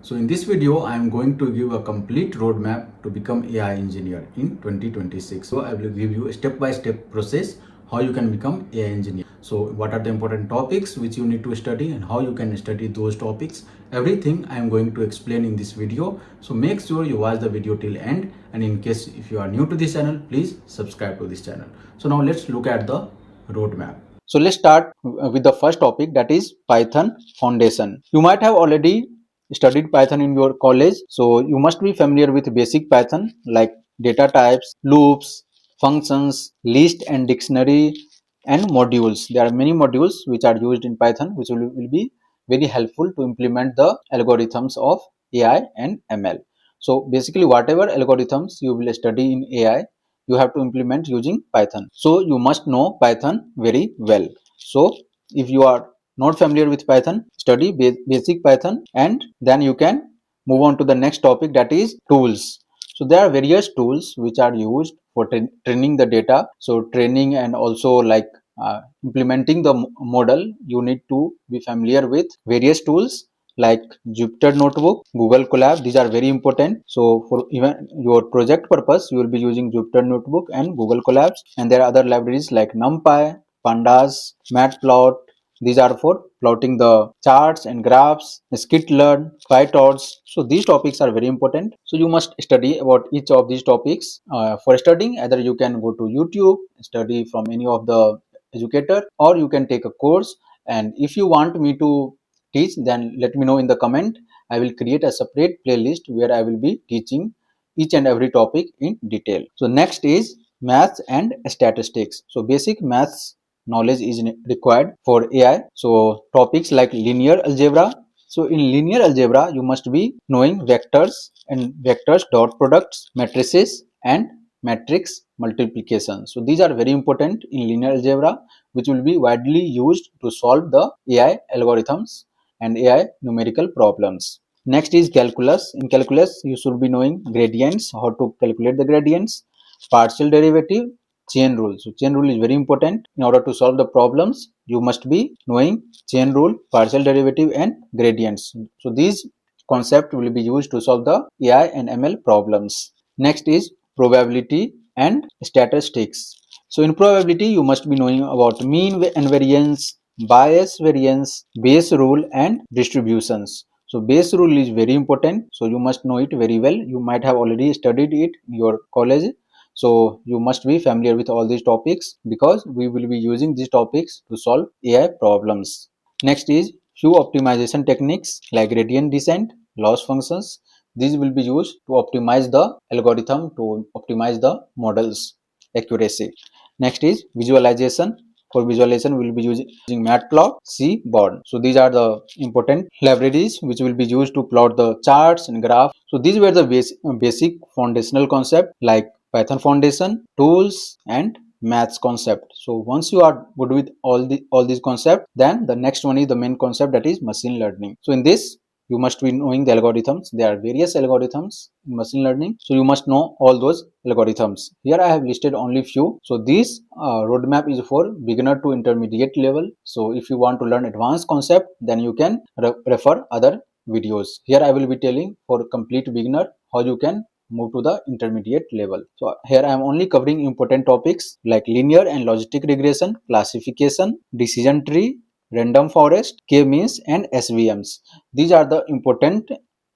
So in this video, I am going to give a complete roadmap to become AI engineer in 2026. So I will give you a step-by-step process how you can become AI engineer. So what are the important topics which you need to study and how you can study those topics. Everything I am going to explain in this video. So make sure you watch the video till end. And in case if you are new to this channel, please subscribe to this channel. So now let's look at the roadmap. So let's start with the first topic, that is Python foundation. You might have already studied Python in your college, so you must be familiar with basic Python like data types, loops, functions, list and dictionary, and modules. There are many modules which are used in Python which will be very helpful to implement the algorithms of AI and ML. So basically whatever algorithms you will study in AI, you have to implement using Python. So you must know Python very well. So if you are not familiar with Python, study basic Python and then you can move on to the next topic, that is tools. So there are various tools which are used for training the data. So training and also like implementing the model, you need to be familiar with various tools like Jupyter Notebook, Google Colab. These are very important. So for even your project purpose, you will be using Jupyter Notebook and Google Colabs. And there are other libraries like NumPy, Pandas, Matplot. These are for plotting the charts and graphs, skitlearn, PyTorch. So these topics are very important. So you must study about each of these topics. For studying, either you can go to YouTube, study from any of the educator, or you can take a course. And if you want me to teach, then let me know in the comment. I will create a separate playlist where I will be teaching each and every topic in detail. So next is maths and statistics. So basic maths knowledge is required for AI. So topics like linear algebra. So in linear algebra, you must be knowing vectors and vectors dot products, matrices, and matrix multiplication. So these are very important in linear algebra, which will be widely used to solve the AI algorithms and AI numerical problems. Next is calculus. In calculus, you should be knowing gradients, how to calculate the gradients, partial derivative, chain rule. So chain rule is very important. In order to solve the problems, you must be knowing chain rule, partial derivative, and gradients. So these concepts will be used to solve the AI and ML problems. Next is probability and statistics. So in probability, you must be knowing about mean and variance, bias variance, Bayes rule, and distributions. So Bayes rule is very important. So you must know it very well. You might have already studied it in your college. So you must be familiar with all these topics because we will be using these topics to solve AI problems. Next is few optimization techniques like gradient descent, loss functions. These will be used to optimize the algorithm, to optimize the model's accuracy. Next is visualization. For visualization, we will be using Matplot, Cboard. So these are the important libraries which will be used to plot the charts and graphs. So these were the basic foundational concept like Python foundation, tools, and maths concept. So once you are good with all these concepts, then the next one is the main concept, that is machine learning. So in this, you must be knowing the algorithms. There are various algorithms in machine learning, so you must know all those algorithms. Here I have listed only few. So this roadmap is for beginner to intermediate level. So if you want to learn advanced concept, then you can refer other videos. Here I will be telling for complete beginner how you can move to the intermediate level. So here I am only covering important topics like linear and logistic regression, classification, decision tree, random forest, k-means, and SVMs. These are the important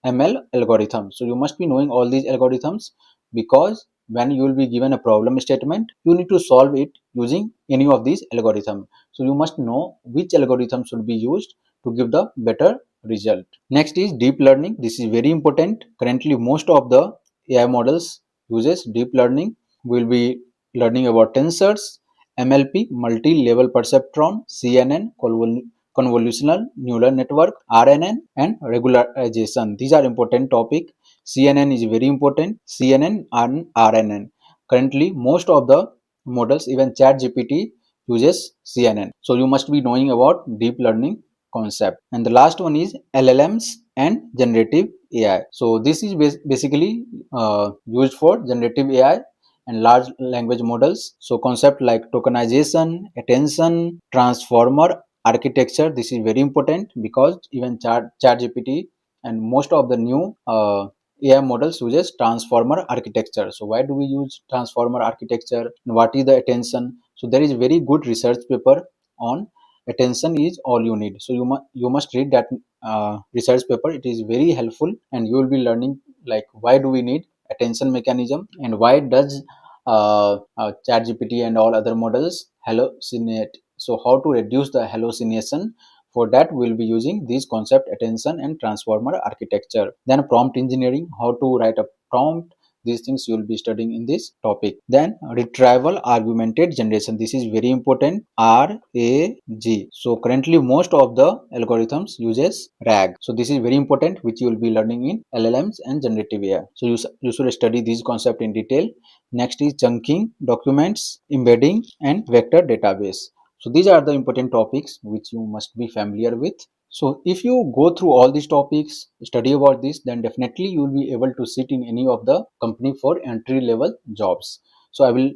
ML algorithms. So you must be knowing all these algorithms because when you will be given a problem statement, you need to solve it using any of these algorithms. So you must know which algorithm should be used to give the better result. Next is deep learning. This is very important. Currently, most of the AI models uses deep learning. We'll be learning about tensors, MLP, multi-level perceptron, CNN, convolutional neural network, RNN, and regularization. These are important topic. CNN is very important. CNN and RNN. Currently, most of the models, even ChatGPT, uses CNN. So you must be knowing about deep learning concept. And the last one is LLMs and generative AI. So this is basically used for generative AI and large language models. So concept like tokenization, attention, transformer architecture, this is very important because even ChatGPT and most of the new AI models uses transformer architecture. So why do we use transformer architecture and what is the attention? So there is very good research paper on attention is all you need. So you must read that research paper. It is very helpful and you will be learning like why do we need attention mechanism and why does ChatGPT and all other models hallucinate. So how to reduce the hallucination? For that, we'll be using these concept attention and transformer architecture. Then prompt engineering, how to write a prompt. These things you'll be studying in this topic. Then retrieval augmented generation. This is very important. RAG. So currently most of the algorithms uses RAG. So this is very important, which you will be learning in LLMs and generative AI. So you should study these concept in detail. Next is chunking, documents, embedding, and vector database. So these are the important topics which you must be familiar with. So if you go through all these topics, study about this, then definitely you will be able to sit in any of the company for entry level jobs. So I will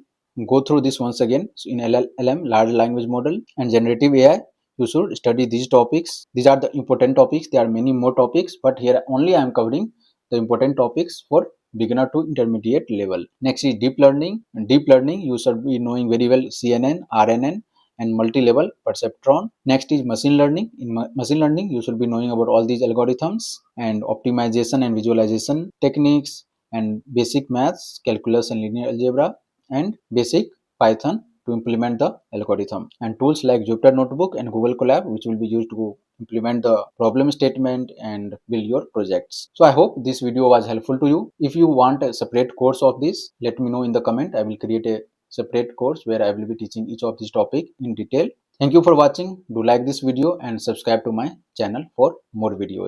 go through this once again. So in LLM, large language model, and generative AI, you should study these topics. These are the important topics. There are many more topics, but here only I am covering the important topics for beginner to intermediate level. Next is deep learning. In deep learning, you should be knowing very well CNN, RNN, and multi-level perceptron. Next is machine learning. In machine learning, you should be knowing about all these algorithms and optimization and visualization techniques and basic maths, calculus and linear algebra, and basic Python to implement the algorithm, and tools like Jupyter Notebook and Google Colab, which will be used to implement the problem statement and build your projects. So I hope this video was helpful to you. If you want a separate course of this, let me know in the comment. I will create a separate course where I will be teaching each of these topic in detail. Thank you for watching. Do like this video and subscribe to my channel for more videos.